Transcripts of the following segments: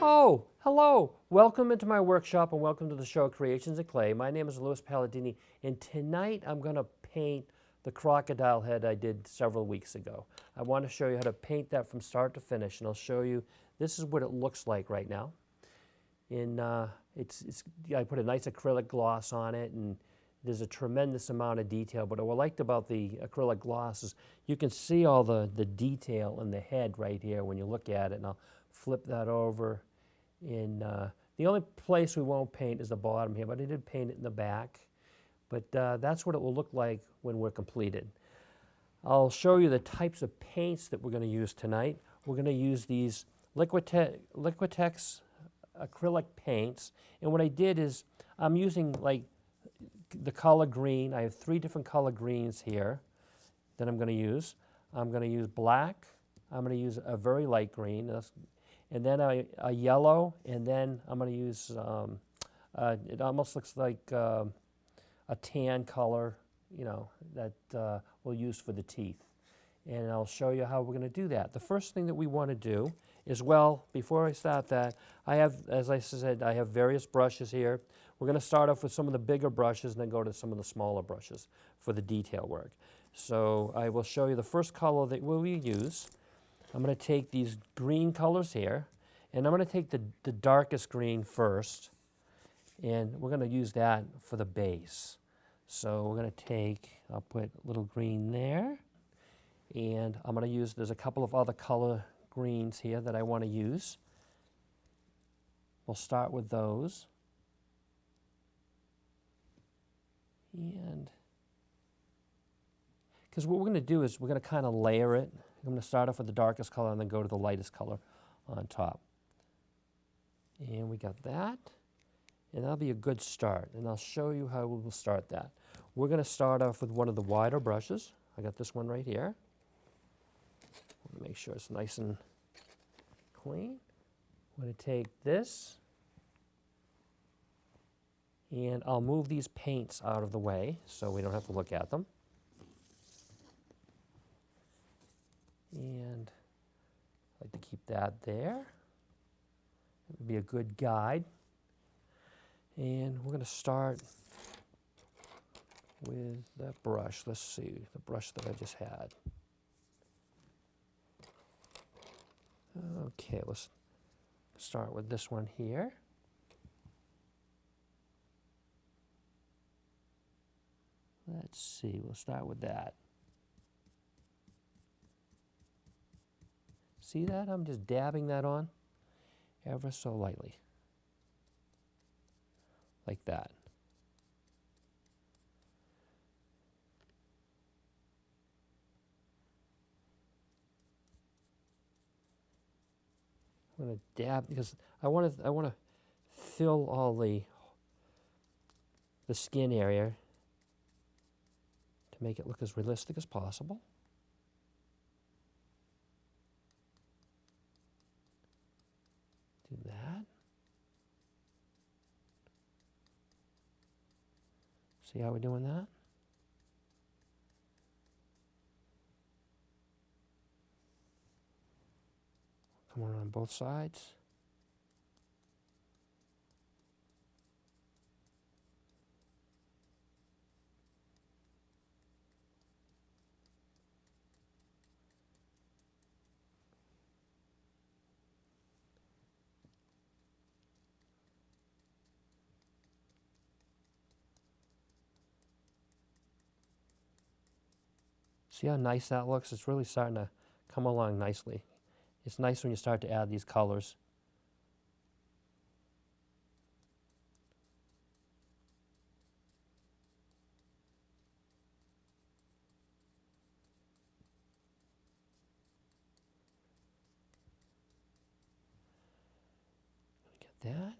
Oh, hello. Welcome into my workshop and welcome to the show Creations of Clay. My name is Louis Palladini, and tonight I'm going to paint the crocodile head I did several weeks ago. I want to show you how to paint that from start to finish, and I'll show you this is what it looks like right now. I put a nice acrylic gloss on it, and there's a tremendous amount of detail. But what I liked about the acrylic gloss is you can see all the detail in the head right here when you look at it. And I'll flip that over. The only place we won't paint is the bottom here, but I did paint it in the back. But that's what it will look like when we're completed. I'll show you the types of paints that we're going to use tonight. We're going to use these Liquitex acrylic paints, and what I did is I'm using like the color green. I have 3 different color greens here that I'm going to use. I'm going to use black, I'm going to use a very light green, and then a yellow, and then I'm going to use, it almost looks like a tan color, that we'll use for the teeth. And I'll show you how we're going to do that. The first thing that we want to do is, well, before I start that, as I said, I have various brushes here. We're going to start off with some of the bigger brushes and then go to some of the smaller brushes for the detail work. So I will show you the first color that we'll use. I'm going to take these green colors here, and I'm going to take the darkest green first, and we're going to use that for the base. So we're going to I'll put a little green there. And I'm going to use, there's a couple of other color greens here that I want to use. We'll start with those. And because what we're going to do is we're going to kind of layer it. I'm going to start off with the darkest color and then go to the lightest color on top. And we got that. And that'll be a good start. And I'll show you how we'll start that. We're going to start off with one of the wider brushes. I got this one right here. Make sure it's nice and clean. I'm going to take this, and I'll move these paints out of the way so we don't have to look at them. And I like to keep that there. It would be a good guide. And we're going to start with that brush. Let's see, the brush that I just had. Okay, let's start with this one here. Let's see, we'll start with that. See that? I'm just dabbing that on ever so lightly. Like that. I'm going to dab because I want to fill all the skin area to make it look as realistic as possible. Do that. See how we're doing that? Come on both sides. See how nice that looks? It's really starting to come along nicely. It's nice when you start to add these colors. Get that.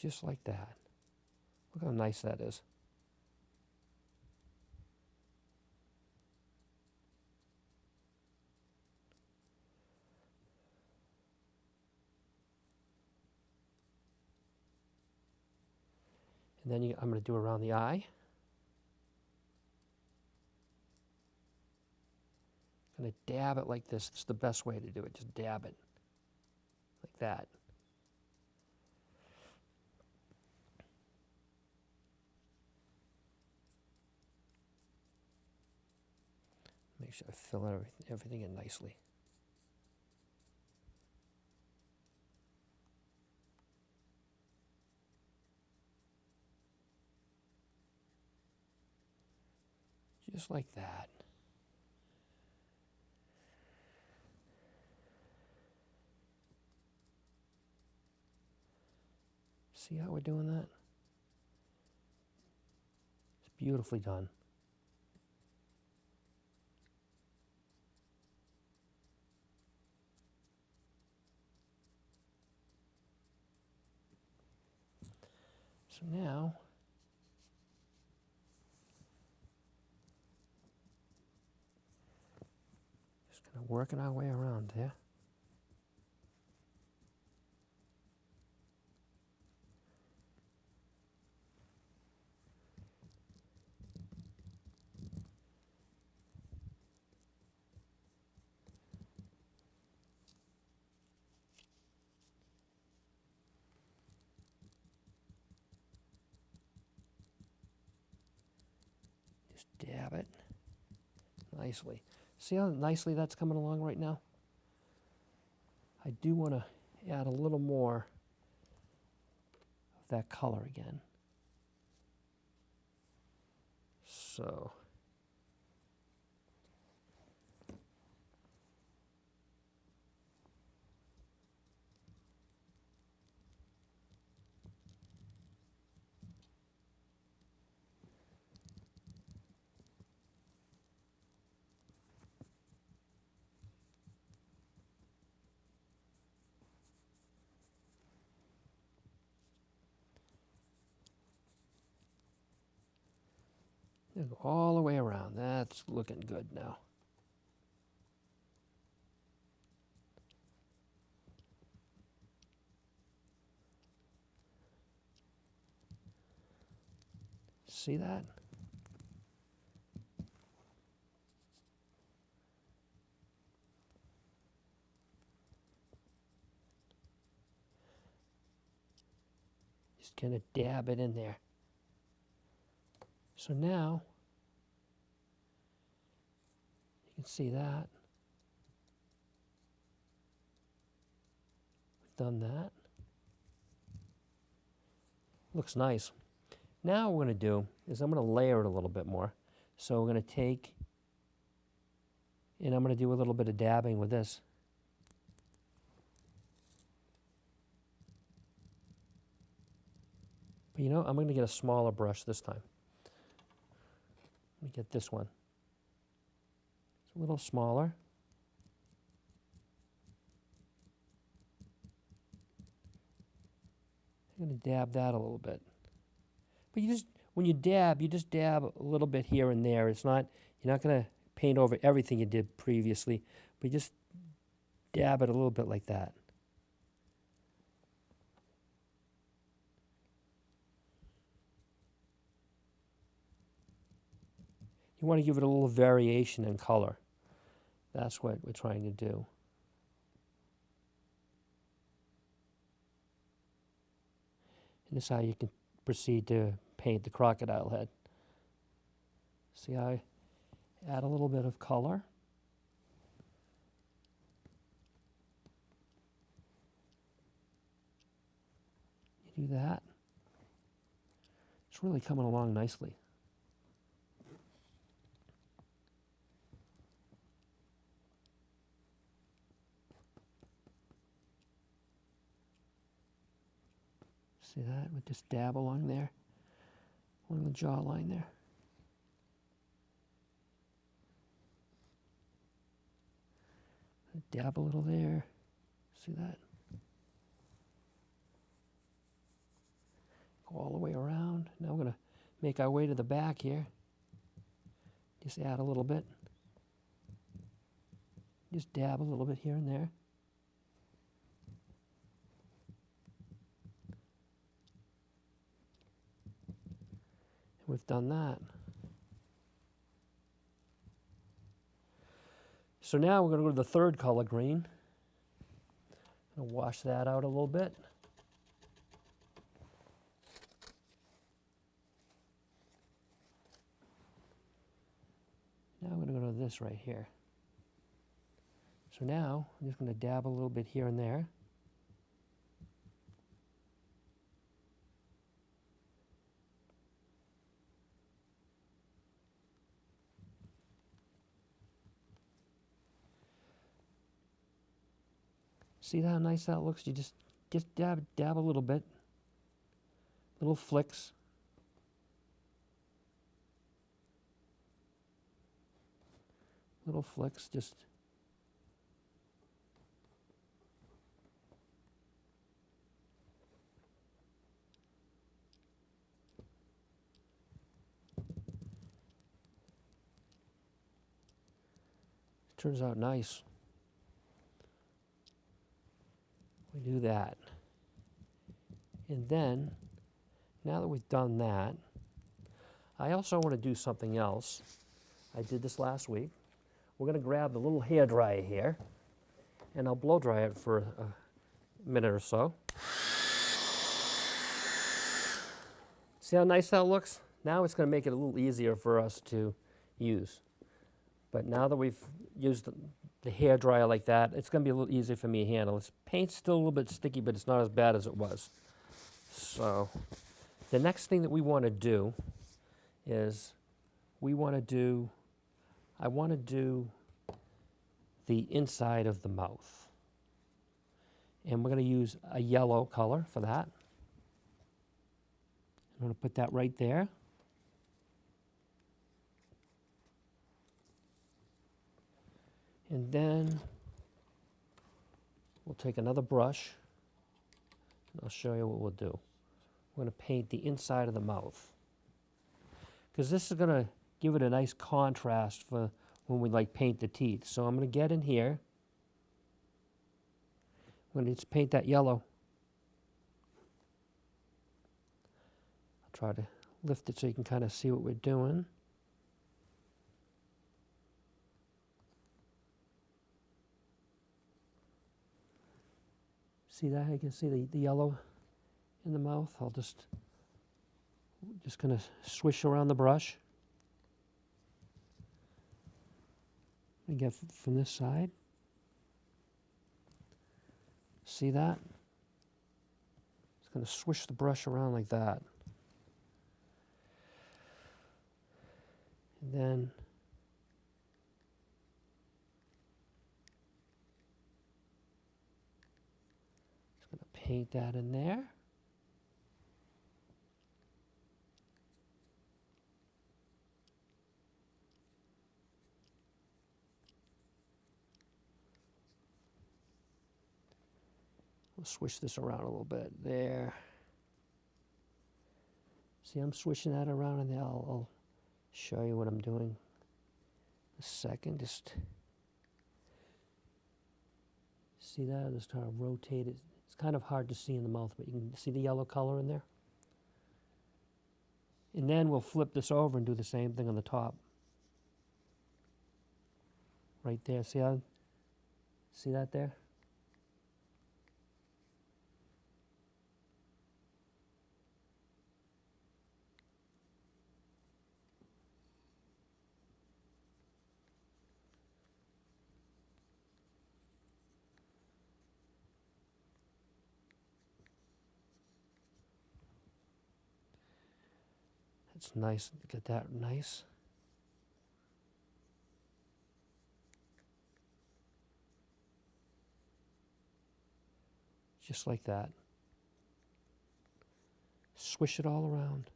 Just like that. Look how nice that is. And then I'm going to do around the eye. going to dab it like this. It's the best way to do it. Just dab it like that. Make sure I fill everything in nicely. Just like that. See how we're doing that? It's beautifully done. So now, just kind of working our way around there. Just dab it nicely. See how nicely that's coming along right now? I do want to add a little more of that color again. So go all the way around. That's looking good now. See that? Just kind of dab it in there. So now, you can see that. We've done that. Looks nice. Now what we're going to do is I'm going to layer it a little bit more. So we're going to take, and I'm going to do a little bit of dabbing with this. But you know, I'm going to get a smaller brush this time. Let me get this one. It's a little smaller. I'm going to dab that a little bit. But you just, when you just dab a little bit here and there. It's not, you're not going to paint over everything you did previously, but you just dab it a little bit like that. You want to give it a little variation in color. That's what we're trying to do. And this is how you can proceed to paint the crocodile head. See how I add a little bit of color. You do that. It's really coming along nicely. See that? With just dab along there, along the jawline there. Dab a little there. See that? Go all the way around. Now we're going to make our way to the back here. Just add a little bit. Just dab a little bit here and there. We've done that. So now we're going to go to the third color green. I'm going to wash that out a little bit. Now I'm going to go to this right here. So now I'm just going to dab a little bit here and there. See how nice that looks? You just dab a little bit. Little flicks. Little flicks, just turns out nice. We do that. And then, now that we've done that, I also want to do something else. I did this last week. We're going to grab the little hair dryer here, and I'll blow dry it for a minute or so. See how nice that looks? Now it's going to make it a little easier for us to use. But now that we've used the hair dryer like that, it's going to be a little easier for me to handle. This paint's still a little bit sticky, but it's not as bad as it was. So the next thing that we want to do is I want to do the inside of the mouth. And we're going to use a yellow color for that. I'm going to put that right there. And then we'll take another brush, and I'll show you what we'll do. We're going to paint the inside of the mouth, because this is going to give it a nice contrast for when we paint the teeth. So I'm going to get in here. I'm going to just paint that yellow. I'll try to lift it so you can kind of see what we're doing. See that? You can see the yellow in the mouth. I'll just kind of swish around the brush. And get from this side. See that? Just going to swish the brush around like that. And then just going to paint that in there. We'll swish this around a little bit there. See, I'm swishing that around, and then I'll show you what I'm doing. A second, just see that? Just try to rotate it. It's kind of hard to see in the mouth, but you can see the yellow color in there. And then we'll flip this over and do the same thing on the top. Right there, see that there? It's nice to get that nice. Just like that. Swish it all around.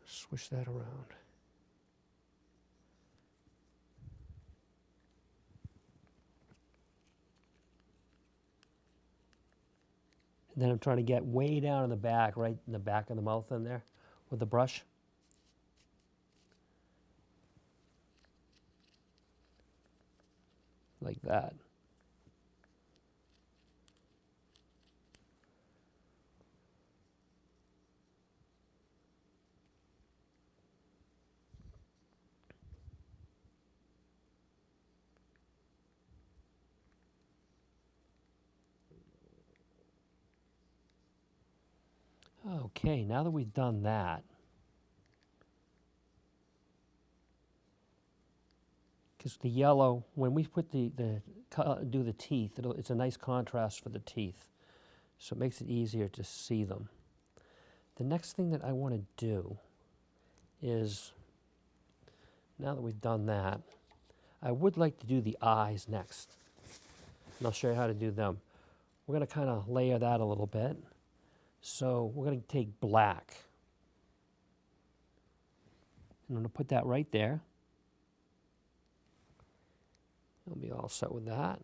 Swish that around. And then I'm trying to get way down in the back, right in the back of the mouth in there, with the brush. Like that. Okay, now that we've done that, because the yellow, when we put do the teeth, it's a nice contrast for the teeth, so it makes it easier to see them. The next thing that I want to do is, now that we've done that, I would like to do the eyes next, and I'll show you how to do them. We're going to kind of layer that a little bit. So we're going to take black. I'm going to put that right there. I'll be all set with that.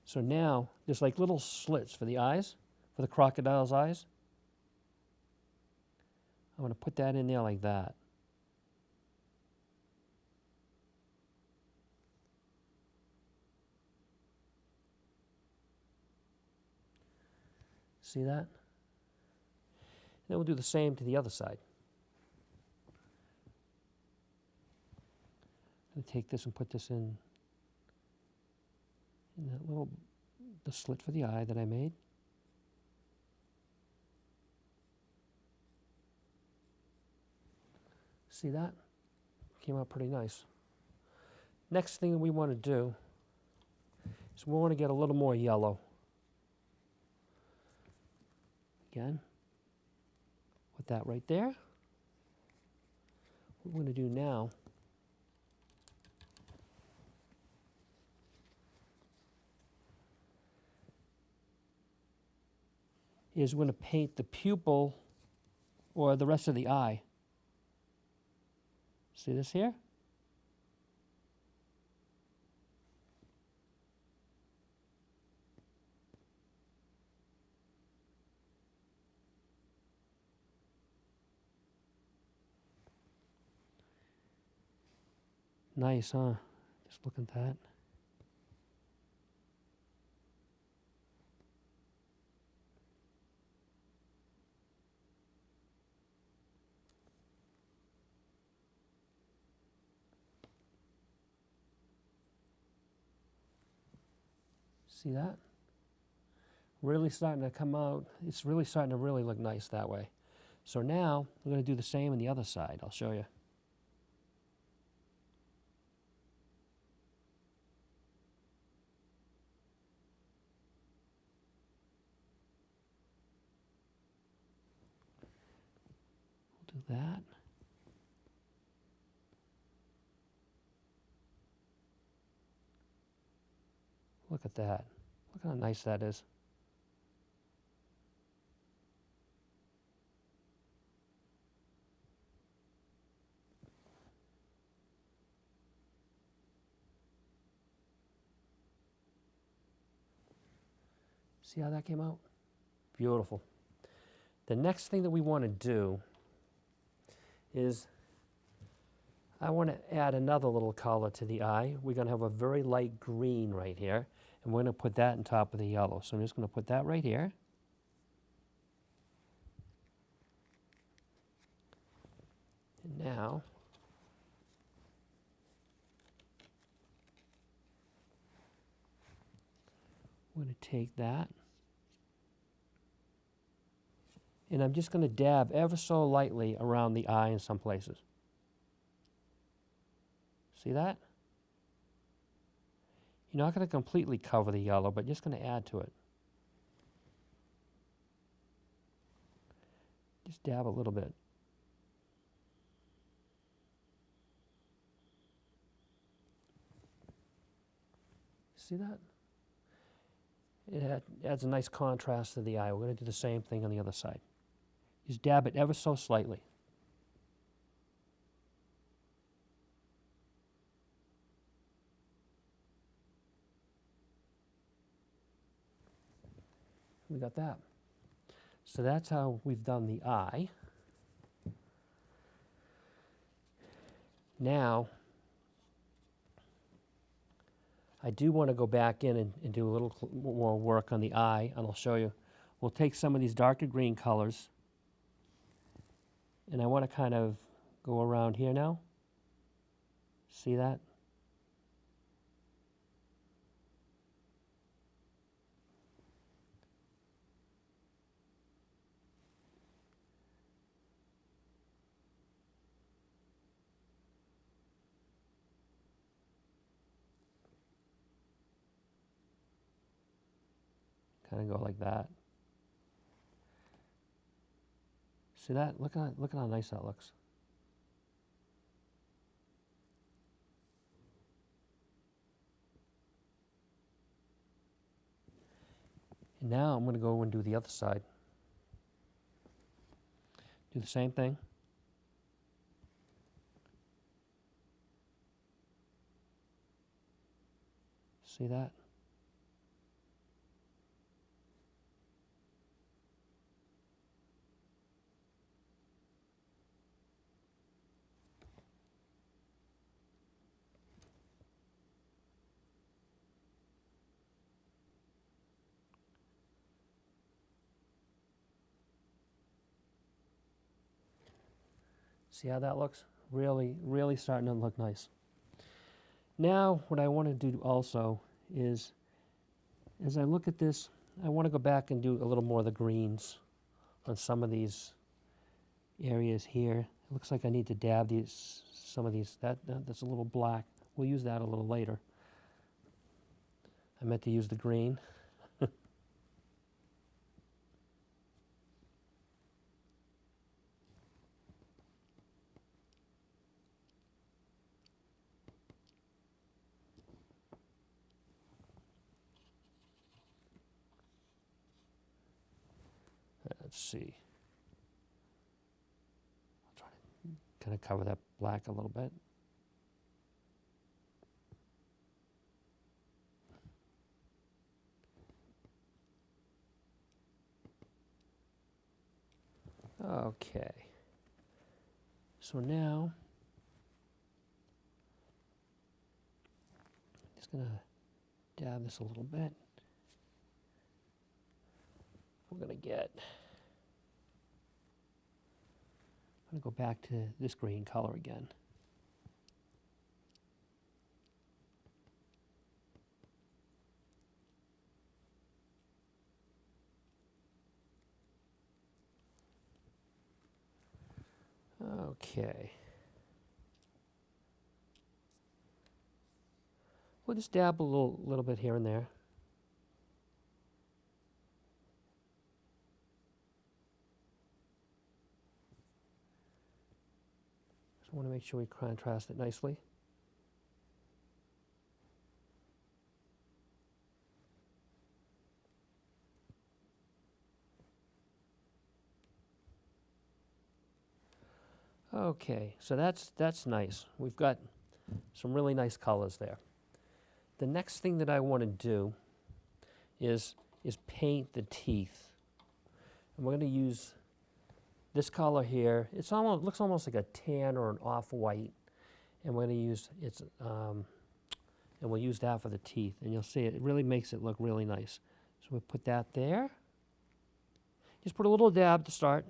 So now there's like little slits for the eyes, for the crocodile's eyes. I'm going to put that in there like that. See that? Then we'll do the same to the other side. I'm going to take this and put this in that little, the slit for the eye that I made. See that? Came out pretty nice. Next thing we want to do is we want to get a little more yellow. Again, put that right there. What we're going to do now is we're going to paint the pupil or the rest of the eye. See this here? Nice, huh? Just look at that. See that? Really starting to come out. It's really starting to really look nice that way. So now we're going to do the same on the other side. I'll show you. We'll do that. Look at that. Look how nice that is. See how that came out? Beautiful. The next thing that we want to do is I want to add another little color to the eye. We're going to have a very light green right here, and we're going to put that on top of the yellow. So I'm just going to put that right here. And now, we're going to take that, and I'm just going to dab ever so lightly around the eye in some places. See that? You're not going to completely cover the yellow, but just going to add to it. Just dab a little bit. See that? It adds a nice contrast to the eye. We're going to do the same thing on the other side. Just dab it ever so slightly. we got that. So that's how we've done the eye. Now, I do want to go back in and do a little more work on the eye, and I'll show you. We'll take some of these darker green colors, and I want to kind of go around here now. See that? Kind of go like that. See that? Look at how nice that looks. And now I'm going to go and do the other side. Do the same thing. See that? See how that looks? Really, really starting to look nice. Now, what I want to do also is, as I look at this, I want to go back and do a little more of the greens on some of these areas here. It looks like I need to dab some of these. That's a little black. We'll use that a little later. I meant to use the green. Let's see. I'll try to kind of cover that black a little bit. Okay. So now, I'm just going to dab this a little bit. We're going to get, I'm going to go back to this green color again. Okay. We'll just dab a little bit here and there. Just want to make sure we contrast it nicely. Okay, so that's nice. We've got some really nice colors there. The next thing that I want to do is paint the teeth. And we're going to use this color here. Looks almost like a tan or an off-white. And we're going to use and we'll use that for the teeth. And you'll see it really makes it look really nice. So we'll put that there. Just put a little dab to start.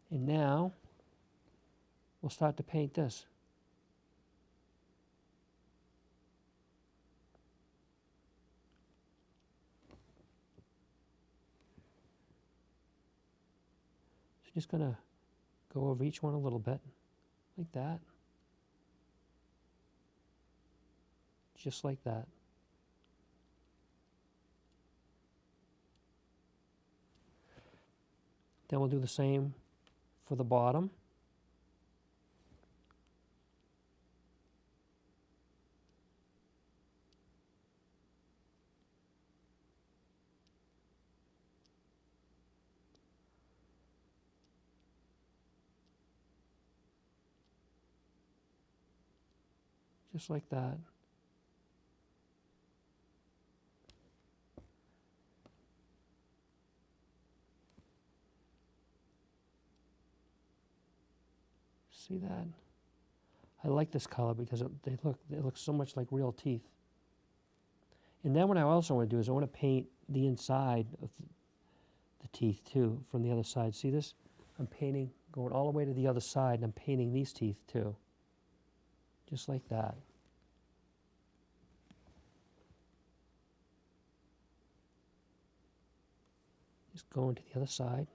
And now, we'll start to paint this. So just going to go over each one a little bit, like that. Just like that. Then we'll do the same for the bottom. just like that. See that? I like this color because they look so much like real teeth. And then what I also want to do is I want to paint the inside of the teeth too from the other side. See this? I'm painting, going all the way to the other side, and I'm painting these teeth too. Just like that. Just going to the other side.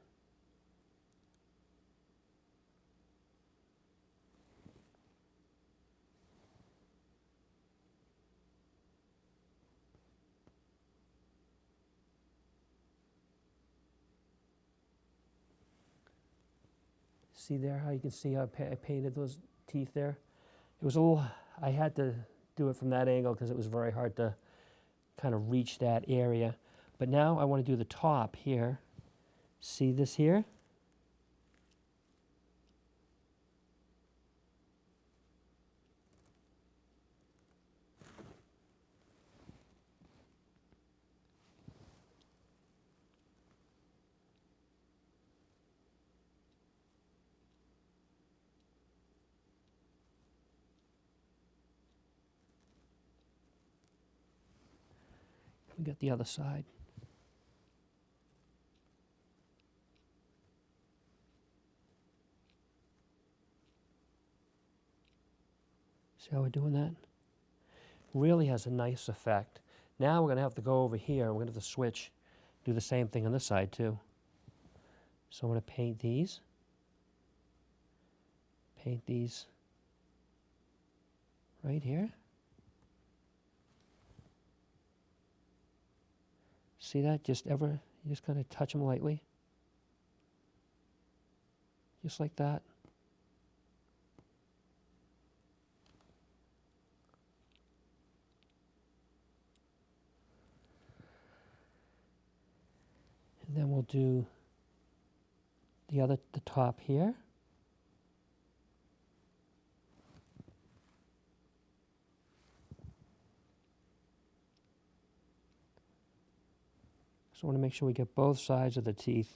See there how you can see how I painted those teeth there? It was a little, I had to do it from that angle because it was very hard to kind of reach that area. But now I want to do the top here. See this here? We got the other side. See how we're doing that? Really has a nice effect. Now we're going to have to go over here and we're going to have to switch, do the same thing on this side too. So I'm going to paint these right here. See that? You just kind of touch them lightly. Just like that. And then we'll do the top here. So I want to make sure we get both sides of the teeth.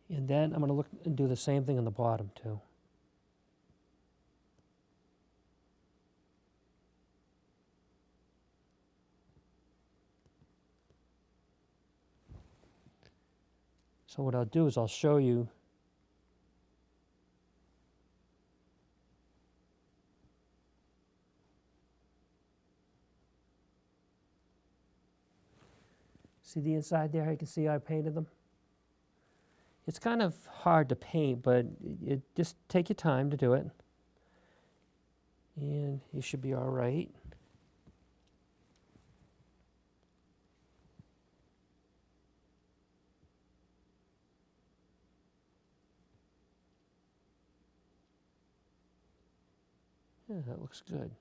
And then I'm going to look and do the same thing on the bottom too. So what I'll do is I'll show you see the inside there? You can see I painted them. It's kind of hard to paint, but just take your time to do it. And you should be all right. Yeah, that looks good.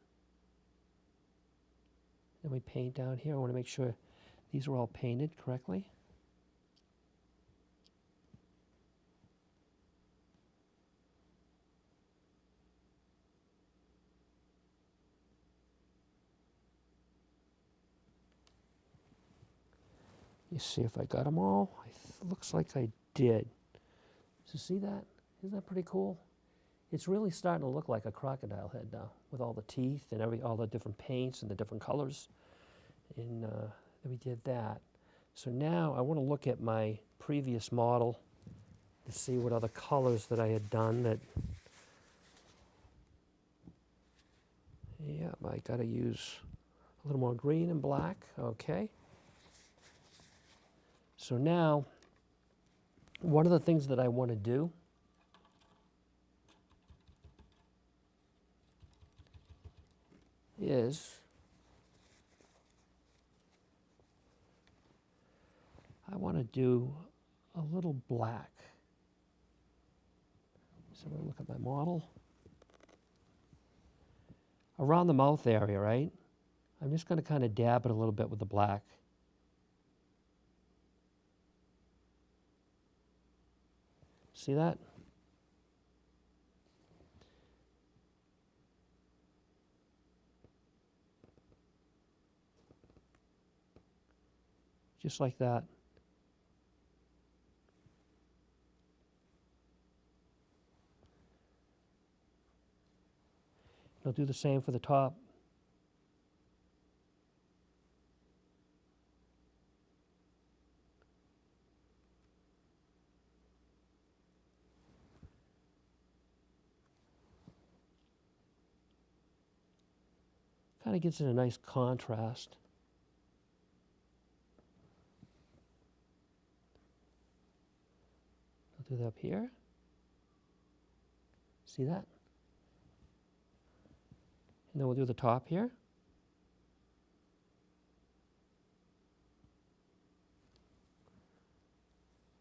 Then we paint down here. I want to make sure these are all painted correctly. You see if I got them all. Looks like I did. So see that? Isn't that pretty cool? It's really starting to look like a crocodile head now, with all the teeth and all the different paints and the different colors. And then we did that. So now I want to look at my previous model to see what other colors that I had done that. Yeah, I got to use a little more green and black. Okay. So now, one of the things that I want to do is I want to do a little black. So I'm going to look at my model. Around the mouth area, right? I'm just going to kind of dab it a little bit with the black. See that? Just like that. I'll do the same for the top. Kind of gives it a nice contrast. I'll do that up here. See that? And then we'll do the top here.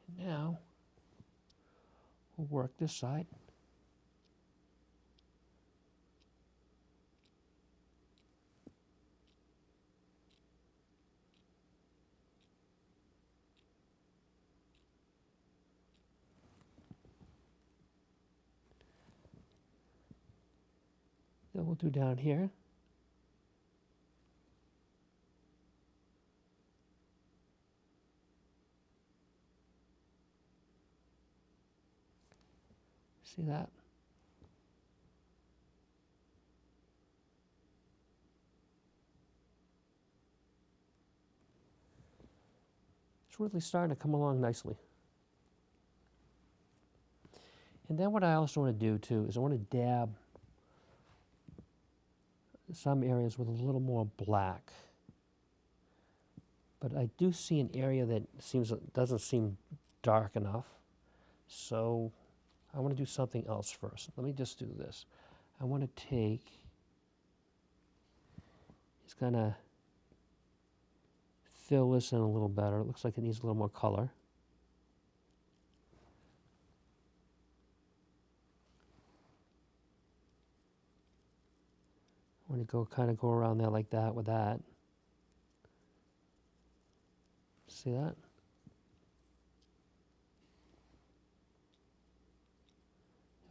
And now we'll work this side. Then we'll do down here. See that? It's really starting to come along nicely. And then what I also want to do too is I want to dab some areas with a little more black. But I do see an area that doesn't seem dark enough. So I want to do something else first. Let me just do this. I want to take, just kind of fill this in a little better. It looks like it needs a little more color. I want to kind of go around there like that with that. See that?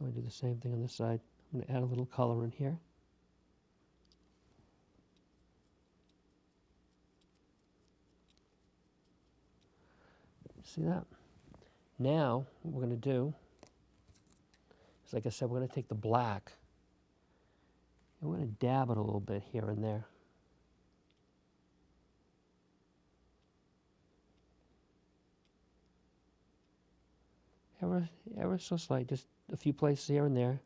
I'm going to do the same thing on this side. I'm going to add a little color in here. See that? Now, what we're going to do is, like I said, we're going to take the black and we're going to dab it a little bit here and there. Ever so slight, just a few places here and there.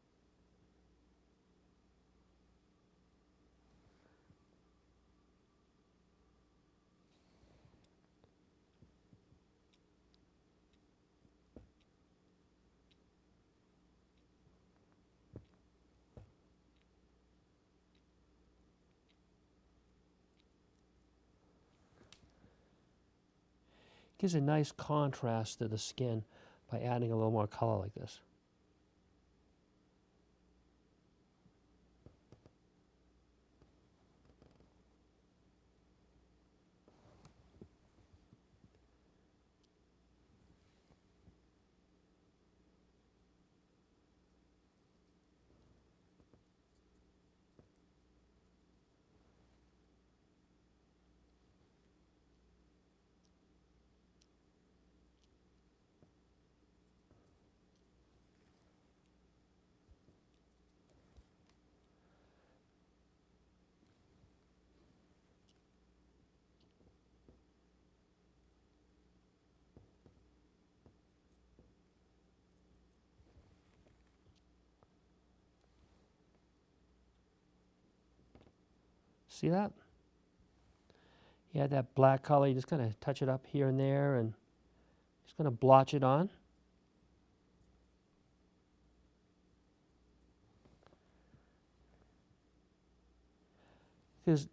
Gives a nice contrast to the skin by adding a little more color like this. See that? You add that black color, you just kind of touch it up here and there and just kind of blotch it on. Because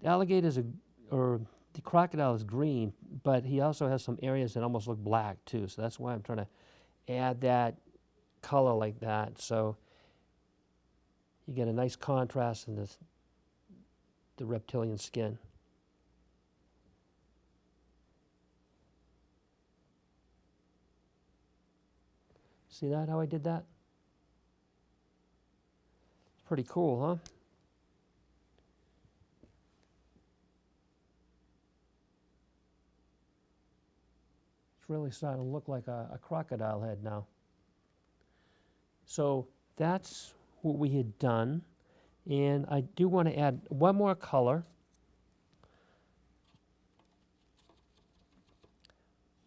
or the crocodile is green, but he also has some areas that almost look black too. So that's why I'm trying to add that color like that. So you get a nice contrast in the reptilian skin. See that, how I did that? It's pretty cool, huh? It's really starting to look like a crocodile head now. So that's what we had done. And I do want to add one more color.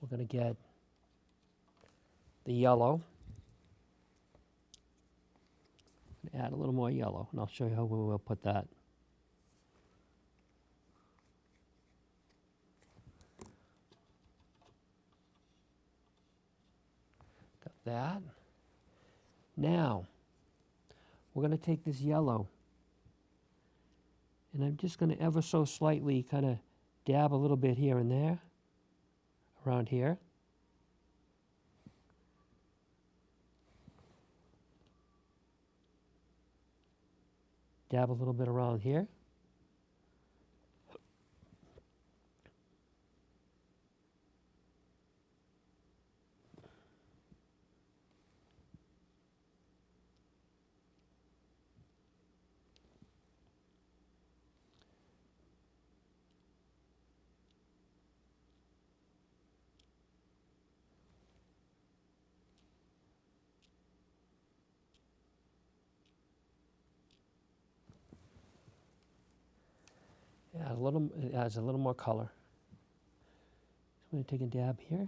We're going to get the yellow. Add a little more yellow, and I'll show you how we will put that. Got that. Now, we're going to take this yellow, and I'm just going to ever so slightly kind of dab a little bit here and there, around here. Dab a little bit around here. It adds a little more color. So I'm going to take a dab here.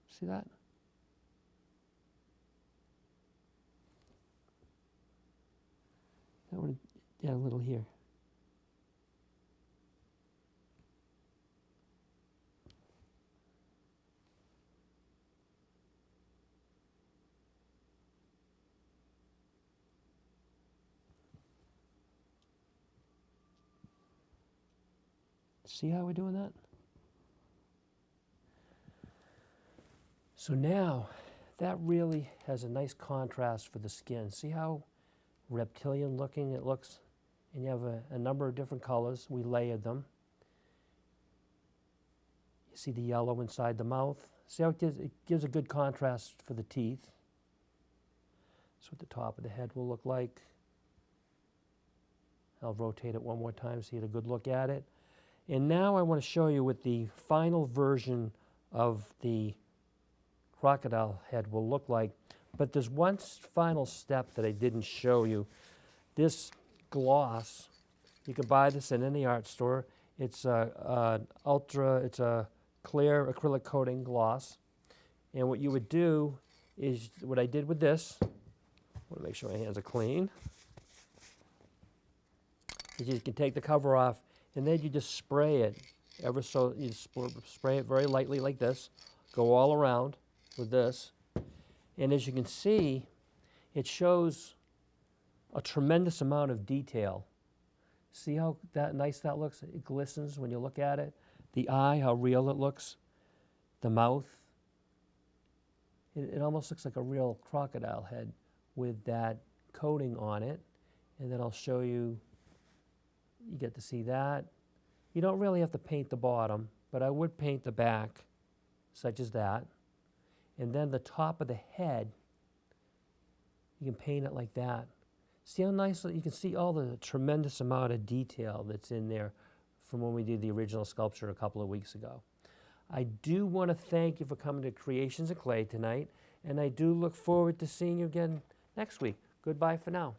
See that? I want to add a little here. See how we're doing that? So now, that really has a nice contrast for the skin. See how reptilian looking it looks? And you have a number of different colors. We layered them. You see the yellow inside the mouth. See how it gives a good contrast for the teeth. That's what the top of the head will look like. I'll rotate it one more time so you get a good look at it. And now I want to show you what the final version of the crocodile head will look like. But there's one final step that I didn't show you. This gloss, you can buy this in any art store. It's a clear acrylic coating gloss. And what you would do is what I did with this. I want to make sure my hands are clean. Is you can take the cover off, and then you just spray it ever so. You spray it very lightly like this. Go all around with this. And as you can see, it shows a tremendous amount of detail. See how nice that looks? It glistens when you look at it. The eye, how real it looks. The mouth. It almost looks like a real crocodile head with that coating on it. And then I'll show you, you get to see that. You don't really have to paint the bottom, but I would paint the back, such as that. And then the top of the head, you can paint it like that. See how nice, you can see all the tremendous amount of detail that's in there from when we did the original sculpture a couple of weeks ago. I do want to thank you for coming to Creations in Clay tonight, and I do look forward to seeing you again next week. Goodbye for now.